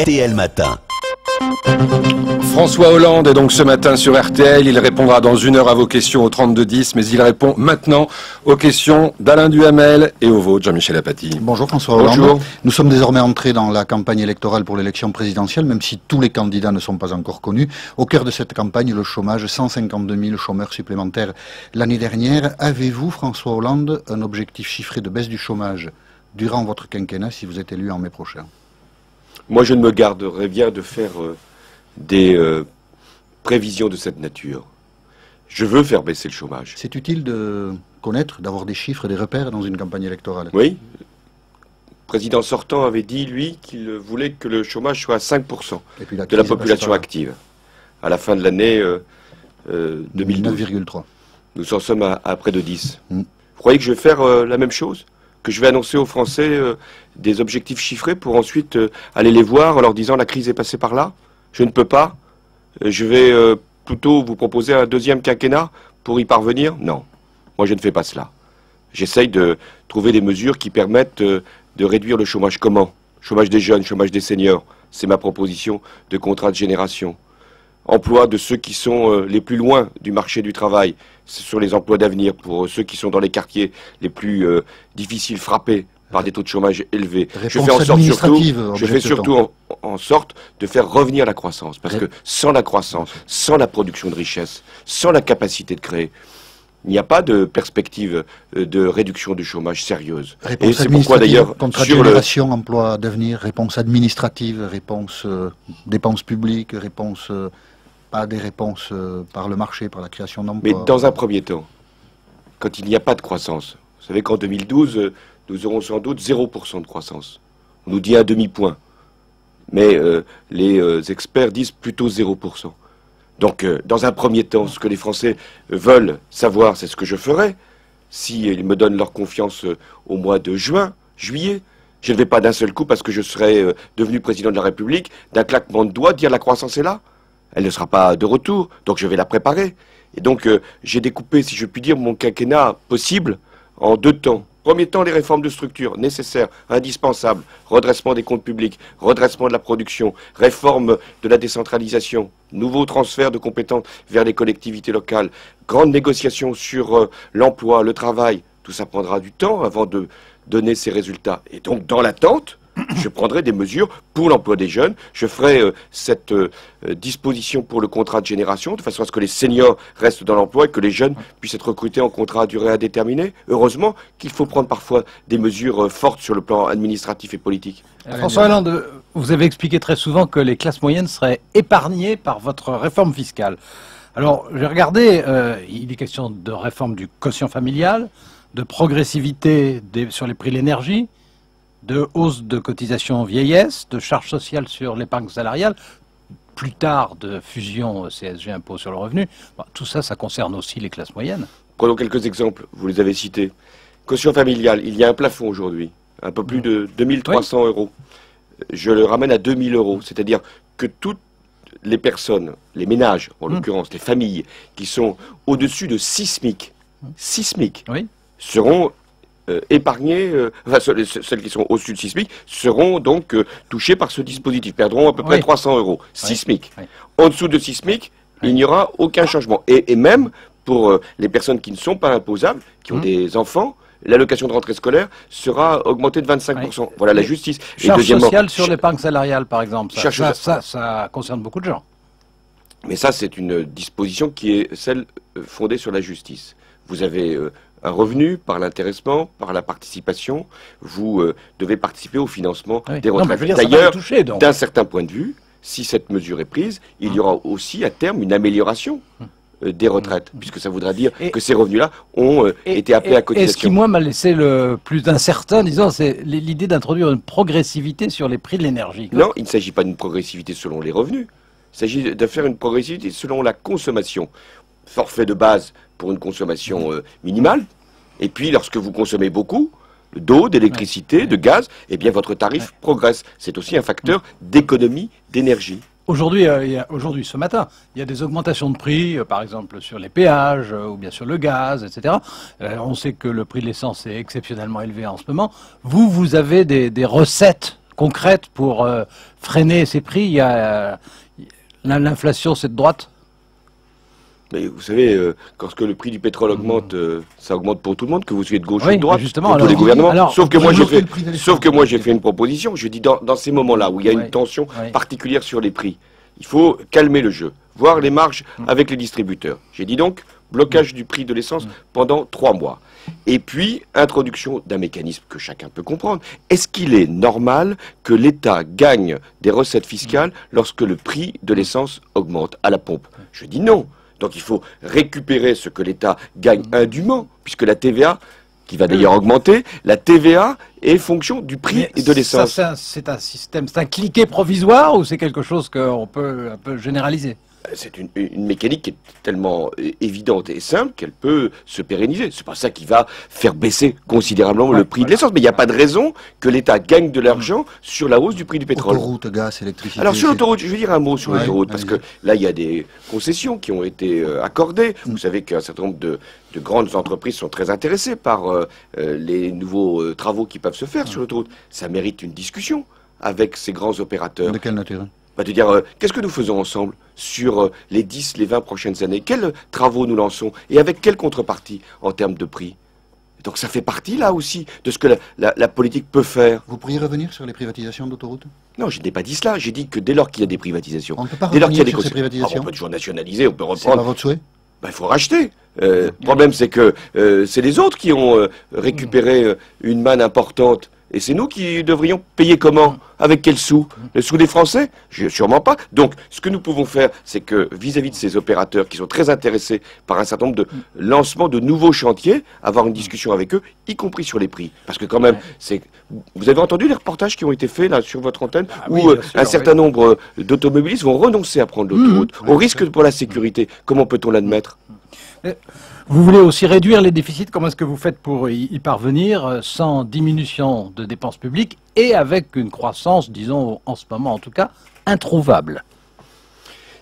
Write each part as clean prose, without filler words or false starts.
RTL Matin. François Hollande est donc ce matin sur RTL. Il répondra dans 1 heure à vos questions au 3210, mais il répond maintenant aux questions d'Alain Duhamel et aux vôtres, Jean-Michel Apathy. Bonjour François Hollande. Bonjour. Nous sommes désormais entrés dans la campagne électorale pour l'élection présidentielle, même si tous les candidats ne sont pas encore connus. Au cœur de cette campagne, le chômage, 152 000 chômeurs supplémentaires l'année dernière. Avez-vous, François Hollande, un objectif chiffré de baisse du chômage durant votre quinquennat si vous êtes élu en mai prochain? Moi, je ne me garderai bien de faire des prévisions de cette nature. Je veux faire baisser le chômage. C'est utile de connaître, d'avoir des chiffres, des repères dans une campagne électorale. Oui. Le président sortant avait dit, lui, qu'il voulait que le chômage soit à 5% de la population active à la fin de l'année 2012. 9,3. Nous en sommes à près de 10. Vous croyez que je vais faire la même chose ? Que je vais annoncer aux Français des objectifs chiffrés pour ensuite aller les voir en leur disant la crise est passée par là? Je ne peux pas. Je vais plutôt vous proposer un deuxième quinquennat pour y parvenir? Non, moi je ne fais pas cela. J'essaye de trouver des mesures qui permettent de réduire le chômage. Comment? Chômage des jeunes, chômage des seniors. C'est ma proposition de contrat de génération. Emploi de ceux qui sont les plus loin du marché du travail. Ce sont les emplois d'avenir pour ceux qui sont dans les quartiers les plus difficiles, frappés par des taux de chômage élevés. Je fais surtout en sorte de faire revenir la croissance. Parce que sans la croissance, sans la production de richesse, sans la capacité de créer, il n'y a pas de perspective de réduction du chômage sérieuse. Et c'est pourquoi d'ailleurs contrat de génération, emploi d'avenir, réponse administrative, réponse dépenses publiques, réponse pas des réponses par le marché, par la création d'emplois. Mais dans un premier temps, quand il n'y a pas de croissance, vous savez qu'en 2012, nous aurons sans doute 0% de croissance. On nous dit un demi-point. Mais les experts disent plutôt 0%. Donc, dans un premier temps, ce que les Français veulent savoir, c'est ce que je ferai. S'ils me donnent leur confiance au mois de juillet, je ne vais pas d'un seul coup, parce que je serai devenu président de la République, d'un claquement de doigts, dire la croissance est là. Elle ne sera pas de retour, donc je vais la préparer. Et donc, j'ai découpé, si je puis dire, mon quinquennat possible en 2 temps. Premier temps, les réformes de structure nécessaires, indispensables. Redressement des comptes publics, redressement de la production, réforme de la décentralisation, nouveau transfert de compétences vers les collectivités locales, grande négociation sur l'emploi, le travail. Tout ça prendra du temps avant de donner ses résultats. Et donc, dans l'attente, je prendrai des mesures pour l'emploi des jeunes. Je ferai cette disposition pour le contrat de génération, de façon à ce que les seniors restent dans l'emploi et que les jeunes puissent être recrutés en contrat à durée indéterminée. Heureusement qu'il faut prendre parfois des mesures fortes sur le plan administratif et politique. François Hollande, vous avez expliqué très souvent que les classes moyennes seraient épargnées par votre réforme fiscale. Alors, j'ai regardé, il est question de réforme du quotient familial, de progressivité sur les prix de l'énergie, de hausse de cotisation vieillesse, de charges sociales sur l'épargne salariale, plus tard de fusion CSG impôt sur le revenu. Bon, tout ça, ça concerne aussi les classes moyennes. Prenons quelques exemples, vous les avez cités. Quotient familial, il y a un plafond aujourd'hui, un peu plus de 2300 euros. Je le ramène à 2000 euros, c'est-à-dire que toutes les personnes, les ménages en l'occurrence, les familles qui sont au-dessus de 6 SMIC, seront épargnés, enfin celles qui sont au-dessus de 6 SMIC seront donc touchées par ce dispositif, perdront à peu près 300 euros, 6 SMIC. En dessous de 6 SMIC, il n'y aura aucun changement. Et même pour les personnes qui ne sont pas imposables, qui ont des enfants, l'allocation de rentrée scolaire sera augmentée de 25%. Voilà la justice. Charge sociale sur l'épargne salariale, par exemple, ça concerne beaucoup de gens. Mais ça, c'est une disposition qui est celle fondée sur la justice. Vous avez un revenu par l'intéressement, par la participation, vous devez participer au financement des retraites. D'ailleurs, d'un certain point de vue, si cette mesure est prise, il y aura aussi à terme une amélioration des retraites, puisque ça voudra dire que ces revenus-là ont été appelés à cotisation. Et ce qui, moi, m'a laissé le plus incertain, disons, c'est l'idée d'introduire une progressivité sur les prix de l'énergie. Non, il ne s'agit pas d'une progressivité selon les revenus. Il s'agit de faire une progressivité selon la consommation. Forfait de base pour une consommation minimale. Et puis, lorsque vous consommez beaucoup d'eau, d'électricité, de gaz, eh bien, votre tarif progresse. C'est aussi un facteur d'économie d'énergie. Aujourd'hui, ce matin, il y a des augmentations de prix, par exemple sur les péages ou bien sur le gaz, etc. On sait que le prix de l'essence est exceptionnellement élevé en ce moment. Vous avez des recettes concrètes pour freiner ces prix? Il y a l'inflation, c'est de droite? Mais vous savez, lorsque le prix du pétrole augmente, ça augmente pour tout le monde, que vous soyez de gauche Oui, ou de droite, justement, pour tous alors, les gouvernements. alors, sauf que moi, j'ai fait fait une proposition. Je dis, dans ces moments-là où il y a Oui, une tension oui. particulière sur les prix, il faut calmer le jeu, voir les marges avec les distributeurs. J'ai dit donc, blocage du prix de l'essence pendant 3 mois. Et puis, introduction d'un mécanisme que chacun peut comprendre. Est-ce qu'il est normal que l'État gagne des recettes fiscales lorsque le prix de l'essence augmente à la pompe? Je dis non. Donc il faut récupérer ce que l'État gagne indûment, puisque la TVA, qui va d'ailleurs augmenter, la TVA est fonction du prix Mais de l'essence. ça, c'est un système, c'est un cliquet provisoire ou c'est quelque chose qu'on peut un peu généraliser? C'est une mécanique qui est tellement évidente et simple qu'elle peut se pérenniser. C'est pas ça qui va faire baisser considérablement le prix de l'essence. Mais il n'y a pas de raison que l'État gagne de l'argent sur la hausse du prix du pétrole. Autoroute, gaz, électricité. Alors sur l'autoroute, je vais dire un mot sur Ouais, l'autoroute, parce que là, il y a des concessions qui ont été accordées. Vous savez qu'un certain nombre de grandes entreprises sont très intéressées par les nouveaux travaux qui peuvent se faire sur l'autoroute. Ça mérite une discussion avec ces grands opérateurs. De quelle nature? De dire, qu'est-ce que nous faisons ensemble sur les 10, les 20 prochaines années? Quels travaux nous lançons? Et avec quelle contrepartie en termes de prix? Donc ça fait partie, là aussi, de ce que la politique peut faire. Vous pourriez revenir sur les privatisations d'autoroutes? Non, je n'ai pas dit cela. J'ai dit que dès lors qu'il y a des privatisations, On ne peut pas dès lors qu'il y a des revenir sur ces concessions, privatisations? on peut toujours nationaliser, on peut C'est pas reprendre. votre souhait? Il faut racheter. Le problème, c'est que c'est les autres qui ont récupéré une manne importante. Et c'est nous qui devrions payer comment? Avec quels sous? Les sous des Français? Sûrement pas. Donc, ce que nous pouvons faire, c'est que vis-à-vis de ces opérateurs qui sont très intéressés par un certain nombre de lancements de nouveaux chantiers, avoir une discussion avec eux, y compris sur les prix. Parce que quand même, vous avez entendu les reportages qui ont été faits là sur votre antenne, oui, où bien sûr, un certain nombre d'automobilistes vont renoncer à prendre l'autoroute, au risque pour la sécurité. Comment peut-on l'admettre? Vous voulez aussi réduire les déficits. Comment est-ce que vous faites pour y parvenir sans diminution de dépenses publiques et avec une croissance, disons en ce moment en tout cas, introuvable?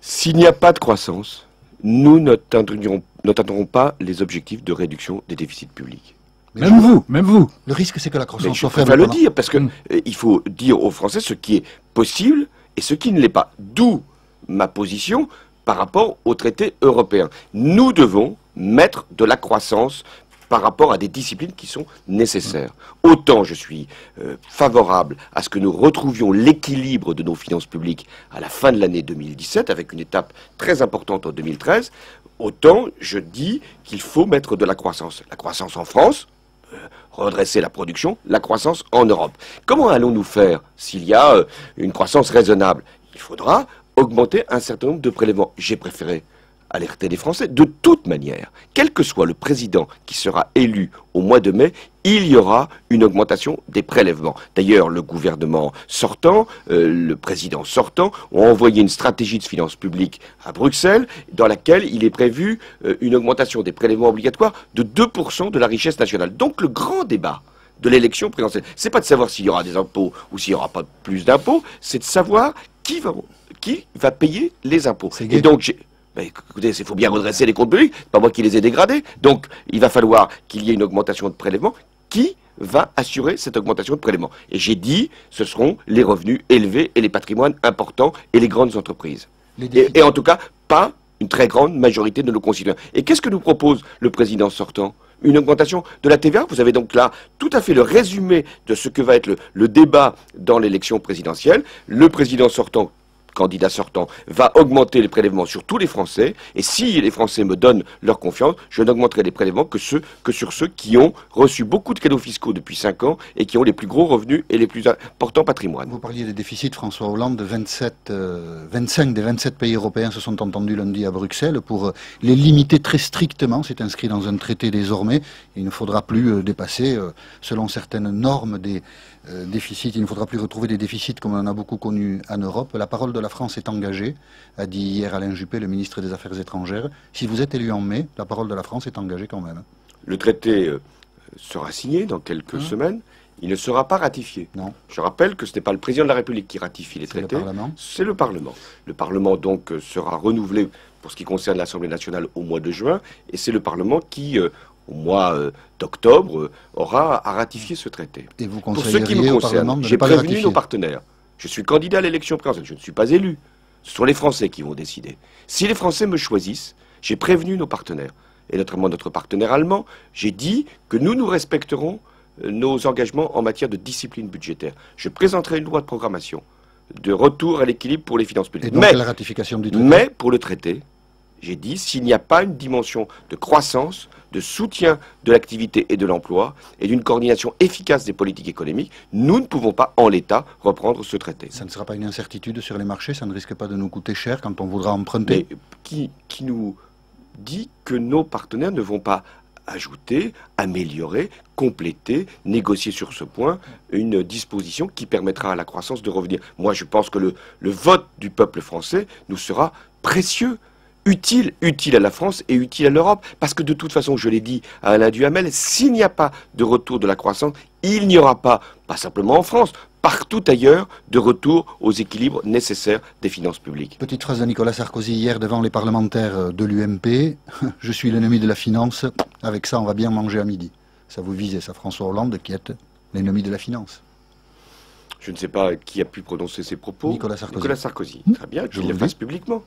S'il n'y a pas de croissance, nous n'atteindrons pas les objectifs de réduction des déficits publics. Même vous. Le risque, c'est que la Mais croissance je soit préfère faible. le dire, parce que il faut dire aux Français ce qui est possible et ce qui ne l'est pas. D'où ma position par rapport au traité européen. Nous devons mettre de la croissance par rapport à des disciplines qui sont nécessaires. Autant je suis favorable à ce que nous retrouvions l'équilibre de nos finances publiques à la fin de l'année 2017, avec une étape très importante en 2013, autant je dis qu'il faut mettre de la croissance. La croissance en France, redresser la production, la croissance en Europe. Comment allons-nous faire s'il y a une croissance raisonnable? Il faudra augmenter un certain nombre de prélèvements. J'ai préféré alerter les Français. De toute manière, quel que soit le président qui sera élu au mois de mai, il y aura une augmentation des prélèvements. D'ailleurs, le gouvernement sortant, le président sortant, ont envoyé une stratégie de finances publiques à Bruxelles, dans laquelle il est prévu une augmentation des prélèvements obligatoires de 2% de la richesse nationale. Donc le grand débat de l'élection présidentielle, c'est pas de savoir s'il y aura des impôts ou s'il n'y aura pas plus d'impôts, c'est de savoir qui va payer les impôts. Et donc, écoutez, il faut bien redresser les comptes publics, c'est pas moi qui les ai dégradés. Donc, il va falloir qu'il y ait une augmentation de prélèvements. Qui va assurer cette augmentation de prélèvements? Et j'ai dit, ce seront les revenus élevés et les patrimoines importants et les grandes entreprises. Et en tout cas, pas une très grande majorité de nos concitoyens. Et qu'est-ce que nous propose le président sortant? Une augmentation de la TVA. Vous avez donc là tout à fait le résumé de ce que va être le débat dans l'élection présidentielle. Le président sortant, candidat sortant, va augmenter les prélèvements sur tous les Français. Et si les Français me donnent leur confiance, je n'augmenterai les prélèvements que sur ceux qui ont reçu beaucoup de cadeaux fiscaux depuis 5 ans et qui ont les plus gros revenus et les plus importants patrimoines. Vous parliez des déficits, François Hollande. 25 des 27 pays européens se sont entendus lundi à Bruxelles pour les limiter très strictement. C'est inscrit dans un traité désormais. Il ne faudra plus dépasser, selon certaines normes, des déficits. Il ne faudra plus retrouver des déficits comme on en a beaucoup connu en Europe. La parole de la France est engagée, a dit hier Alain Juppé, le ministre des Affaires étrangères. Si vous êtes élu en mai, la parole de la France est engagée quand même. Le traité sera signé dans quelques semaines. Il ne sera pas ratifié. Non. Je rappelle que ce n'est pas le président de la République qui ratifie les traités. C'est le Parlement. Le Parlement donc sera renouvelé pour ce qui concerne l'Assemblée nationale au mois de juin. Et c'est le Parlement qui, au mois d'octobre, aura à ratifier ce traité. Et vous Pour ce qui me conseilleriez au concerne, Parlement de ne j'ai pas le prévenu ratifier. nos partenaires. Je suis candidat à l'élection présidentielle, je ne suis pas élu. Ce sont les Français qui vont décider. Si les Français me choisissent, j'ai prévenu nos partenaires, et notamment notre partenaire allemand, j'ai dit que nous respecterons nos engagements en matière de discipline budgétaire. Je présenterai une loi de programmation de retour à l'équilibre pour les finances Et publiques. donc la ratification du traité. Mais pour le traité, j'ai dit, s'il n'y a pas une dimension de croissance, de soutien de l'activité et de l'emploi, et d'une coordination efficace des politiques économiques, nous ne pouvons pas, en l'état, reprendre ce traité. Ça ne sera pas une incertitude sur les marchés, ça ne risque pas de nous coûter cher quand on voudra emprunter. Mais qui nous dit que nos partenaires ne vont pas ajouter, améliorer, compléter, négocier sur ce point une disposition qui permettra à la croissance de revenir. Moi, je pense que le vote du peuple français nous sera précieux, utile à la France et utile à l'Europe, parce que de toute façon, je l'ai dit à Alain Duhamel, s'il n'y a pas de retour de la croissance, il n'y aura pas simplement en France, partout ailleurs, de retour aux équilibres nécessaires des finances publiques. Petite phrase de Nicolas Sarkozy hier devant les parlementaires de l'UMP. Je suis l'ennemi de la finance, avec ça on va bien manger à midi. Ça vous visait, ça, François Hollande, qui est l'ennemi de la finance. Je ne sais pas qui a pu prononcer ces propos. Nicolas Sarkozy. Nicolas Sarkozy. Très bien, Je qu'il vous le le fasse dis. publiquement.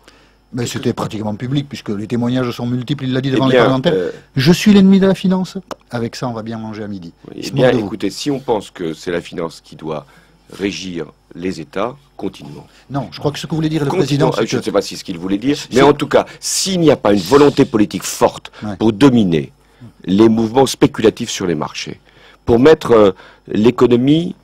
Mais c'était pratiquement public, puisque les témoignages sont multiples, il l'a dit devant Eh les bien, parlementaires. Je suis l'ennemi de la finance, avec ça on va bien manger à midi. oui, Il eh se bien, moque de vous. écoutez, si on pense que c'est la finance qui doit régir les États, continuons. Non, je crois que ce que voulait dire le Continuons. président, c'est Je ne que... sais pas si ce qu'il voulait dire, mais en tout cas, s'il n'y a pas une volonté politique forte Ouais. pour dominer les mouvements spéculatifs sur les marchés, pour mettre l'économie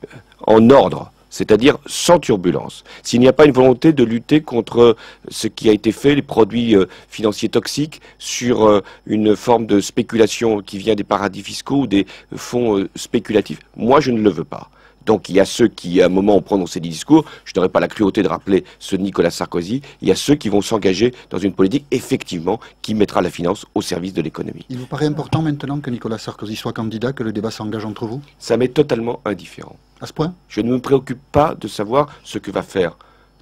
en ordre, c'est-à-dire sans turbulence, s'il n'y a pas une volonté de lutter contre ce qui a été fait, les produits financiers toxiques, sur une forme de spéculation qui vient des paradis fiscaux ou des fonds spéculatifs, moi je ne le veux pas. Donc il y a ceux qui, à un moment, ont prononcé des discours, je n'aurais pas la cruauté de rappeler ceux de Nicolas Sarkozy, il y a ceux qui vont s'engager dans une politique, effectivement, qui mettra la finance au service de l'économie. Il vous paraît important maintenant que Nicolas Sarkozy soit candidat, que le débat s'engage entre vous? Ça m'est totalement indifférent. À ce point? Je ne me préoccupe pas de savoir ce que va faire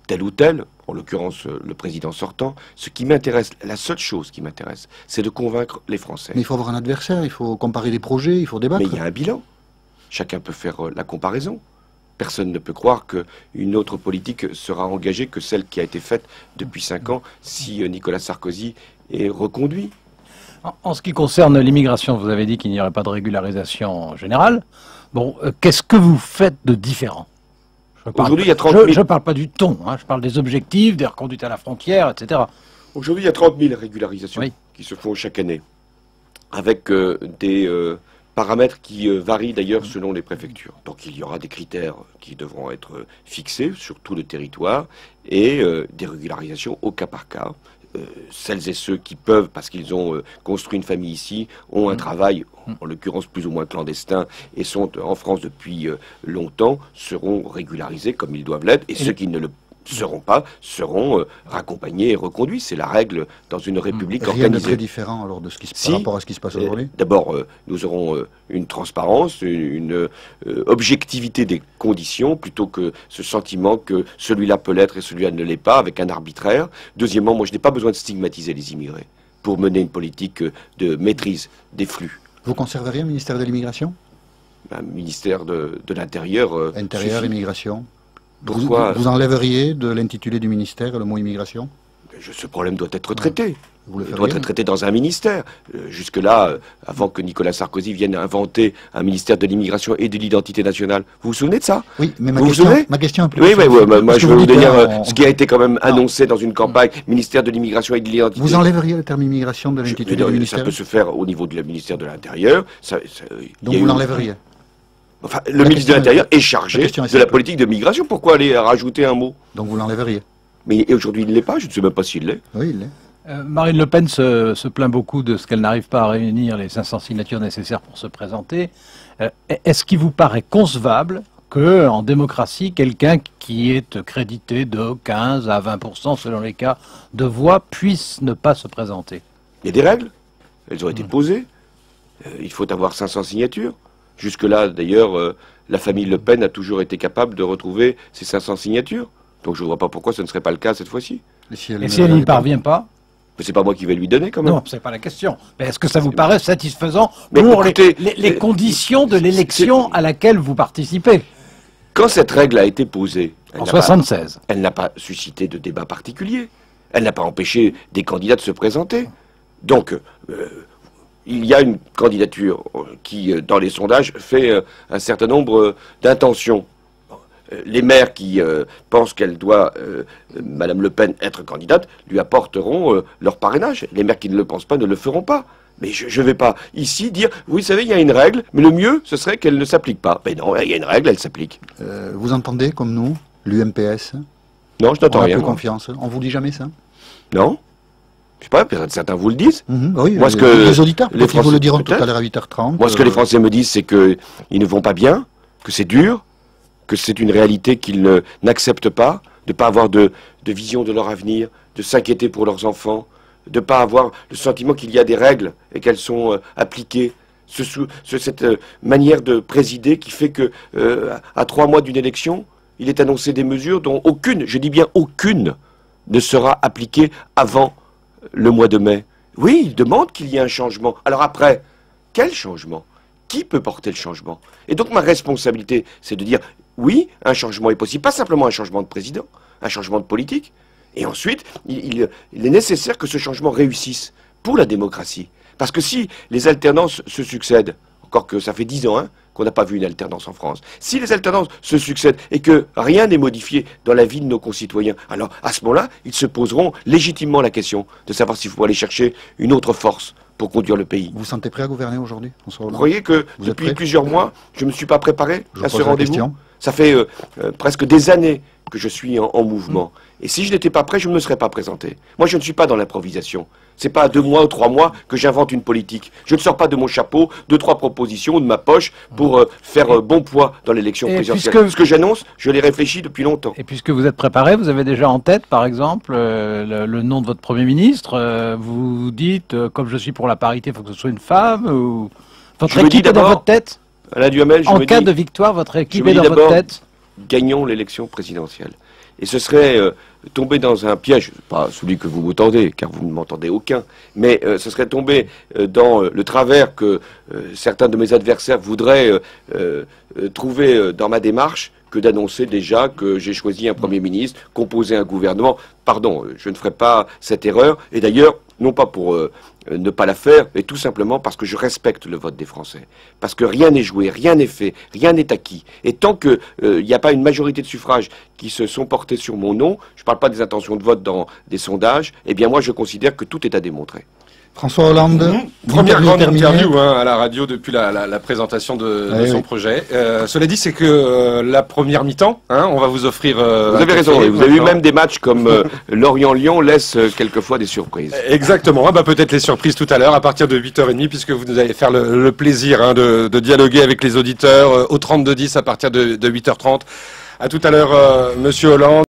tel ou tel, en l'occurrence le président sortant. Ce qui m'intéresse, la seule chose qui m'intéresse, c'est de convaincre les Français. Mais il faut avoir un adversaire, il faut comparer des projets, il faut débattre. Mais il y a un bilan. Chacun peut faire la comparaison. Personne ne peut croire qu'une autre politique sera engagée que celle qui a été faite depuis 5 ans si Nicolas Sarkozy est reconduit. En ce qui concerne l'immigration, vous avez dit qu'il n'y aurait pas de régularisation générale. Bon, qu'est-ce que vous faites de différent? Aujourd'hui, il y a 30 000... Je ne parle pas du ton, hein, je parle des objectifs, des reconduites à la frontière, etc. Aujourd'hui, il y a 30 000 régularisations Oui. qui se font chaque année, avec des paramètres qui varient d'ailleurs selon les préfectures. Donc il y aura des critères qui devront être fixés sur tout le territoire et des régularisations au cas par cas. Celles et ceux qui peuvent, parce qu'ils ont construit une famille ici, ont un travail, en l'occurrence plus ou moins clandestin, et sont en France depuis longtemps, seront régularisés comme ils doivent l'être, et ceux qui ne le seront pas, seront raccompagnés et reconduits. C'est la règle dans une république Rien de organisée. très différent alors de ce qui se Si. par rapport à ce qui se passe aujourd'hui. D'abord, nous aurons une transparence, une objectivité des conditions, plutôt que ce sentiment que celui-là peut l'être et celui-là ne l'est pas, avec un arbitraire. Deuxièmement, moi je n'ai pas besoin de stigmatiser les immigrés pour mener une politique de maîtrise des flux. Vous conserveriez un ministère de l'immigration? Un ministère de l'Intérieur Intérieur, suffit. immigration. Pourquoi Vous enlèveriez de l'intitulé du ministère le mot immigration? Ce problème doit être traité. Vous le Il doit feriez? être traité dans un ministère. Jusque-là, avant que Nicolas Sarkozy vienne inventer un ministère de l'immigration et de l'identité nationale. Vous vous souvenez de ça? Oui, mais Vous vous souvenez ma question est plus... Oui, moi Parce je que vais vous dites, dire on- ce qui a été quand même annoncé dans une campagne, ministère de l'immigration et de l'identité. Vous enlèveriez le terme immigration de Je- l'intitulé ça du ministère? peut se faire au niveau du ministère de l'Intérieur. Donc vous l'enlèveriez? Enfin, le La ministre de question l'Intérieur est- est chargé la question est de la simple. politique de migration. Pourquoi aller rajouter un mot? Donc vous l'enlèveriez? Mais aujourd'hui, il ne l'est pas. Je ne sais même pas s'il l'est. Oui, il l'est. Marine Le Pen se plaint beaucoup de ce qu'elle n'arrive pas à réunir les 500 signatures nécessaires pour se présenter. Est-ce qu'il vous paraît concevable que, en démocratie, quelqu'un qui est crédité de 15 à 20% selon les cas de voix puisse ne pas se présenter? Il y a des règles. Elles ont été posées. Il faut avoir 500 signatures. Jusque-là, d'ailleurs, la famille Le Pen a toujours été capable de retrouver ces 500 signatures. Donc je ne vois pas pourquoi ce ne serait pas le cas cette fois-ci. Et si Et si elle n'y parvient pas? Mais c'est pas moi qui vais lui donner, quand même. Non, c'est pas la question. Mais est-ce que ça vous paraît satisfaisant Mais pour écoutez, les conditions de l'élection à laquelle vous participez? Quand cette règle a été posée, En 76. elle n'a pas suscité de débat particulier. Elle n'a pas empêché des candidats de se présenter. Donc, il y a une candidature qui, dans les sondages, fait un certain nombre d'intentions. Les maires qui pensent qu'elle doit, Madame Le Pen, être candidate, lui apporteront leur parrainage. Les maires qui ne le pensent pas ne le feront pas. Mais je ne vais pas ici dire, vous savez, il y a une règle, mais le mieux, ce serait qu'elle ne s'applique pas. Mais non, il y a une règle, elle s'applique. Vous entendez, comme nous, l'UMPS? Non, je n'entends rien. On a peu confiance. On vous dit jamais ça? Non. Je sais pas, peut-être certains vous le disent. Oui, Moi, ce que les auditeurs, les ils vous le diront tout peut-être. à l'heure à 8h30. Moi, ce que les Français me disent, c'est qu'ils ne vont pas bien, que c'est dur, que c'est une réalité qu'ils n'acceptent pas, de ne pas avoir de vision de leur avenir, de s'inquiéter pour leurs enfants, de ne pas avoir le sentiment qu'il y a des règles et qu'elles sont appliquées. Cette manière de présider qui fait que, à 3 mois d'une élection, il est annoncé des mesures dont aucune, je dis bien aucune, ne sera appliquée avant le mois de mai. Oui, il demande qu'il y ait un changement. Alors après, quel changement? Qui peut porter le changement? Et donc ma responsabilité, c'est de dire, oui, un changement est possible, pas simplement un changement de président, un changement de politique. Et ensuite, il est nécessaire que ce changement réussisse pour la démocratie. Parce que si les alternances se succèdent, encore que ça fait 10 ans qu'on n'a pas vu une alternance en France, si les alternances se succèdent et que rien n'est modifié dans la vie de nos concitoyens, alors à ce moment-là, ils se poseront légitimement la question de savoir s'il faut aller chercher une autre force pour conduire le pays. Vous vous sentez prêt à gouverner aujourd'hui, François Hollande? Vous croyez que Vous êtes depuis prêt? plusieurs mois, je ne me suis pas préparé Je à ce pose la rendez-vous? question. Ça fait presque des années que je suis en mouvement. Et si je n'étais pas prêt, je ne me serais pas présenté. Moi, je ne suis pas dans l'improvisation. C'est pas à 2 mois ou 3 mois que j'invente une politique. Je ne sors pas de mon chapeau 2-3 propositions ou de ma poche pour faire bon poids dans l'élection présidentielle. Ce que j'annonce, je l'ai réfléchi depuis longtemps. Et puisque vous êtes préparé, vous avez déjà en tête, par exemple, le nom de votre Premier ministre. Vous dites, comme je suis pour la parité, il faut que ce soit une femme. Ou... Votre équipe est dans votre tête? Alain Duhamel, en cas de victoire, votre équipe est dans votre tête? Gagnons l'élection présidentielle. Et ce serait tomber dans un piège, pas celui que vous me tendez, car vous ne m'entendez aucun, mais ce serait tomber dans le travers que certains de mes adversaires voudraient trouver dans ma démarche, que d'annoncer déjà que j'ai choisi un Premier ministre, composé un gouvernement. Pardon, je ne ferai pas cette erreur, et d'ailleurs, non pas pour ne pas la faire, mais tout simplement parce que je respecte le vote des Français. Parce que rien n'est joué, rien n'est fait, rien n'est acquis. Et tant qu'il n'y a pas une majorité de suffrages qui se sont portés sur mon nom, je ne parle pas des intentions de vote dans des sondages, eh bien moi je considère que tout est à démontrer. François Hollande, première grande interview à la radio depuis la présentation de son projet. Cela dit, c'est que la première mi-temps, on va vous offrir... vous avez raison, vous avez eu même des matchs comme Lorient-Lyon laissent quelquefois des surprises. Exactement, peut-être les surprises tout à l'heure à partir de 8h30 puisque vous nous allez faire le plaisir de dialoguer avec les auditeurs au 32-10 à partir de 8h30. À tout à l'heure, Monsieur Hollande.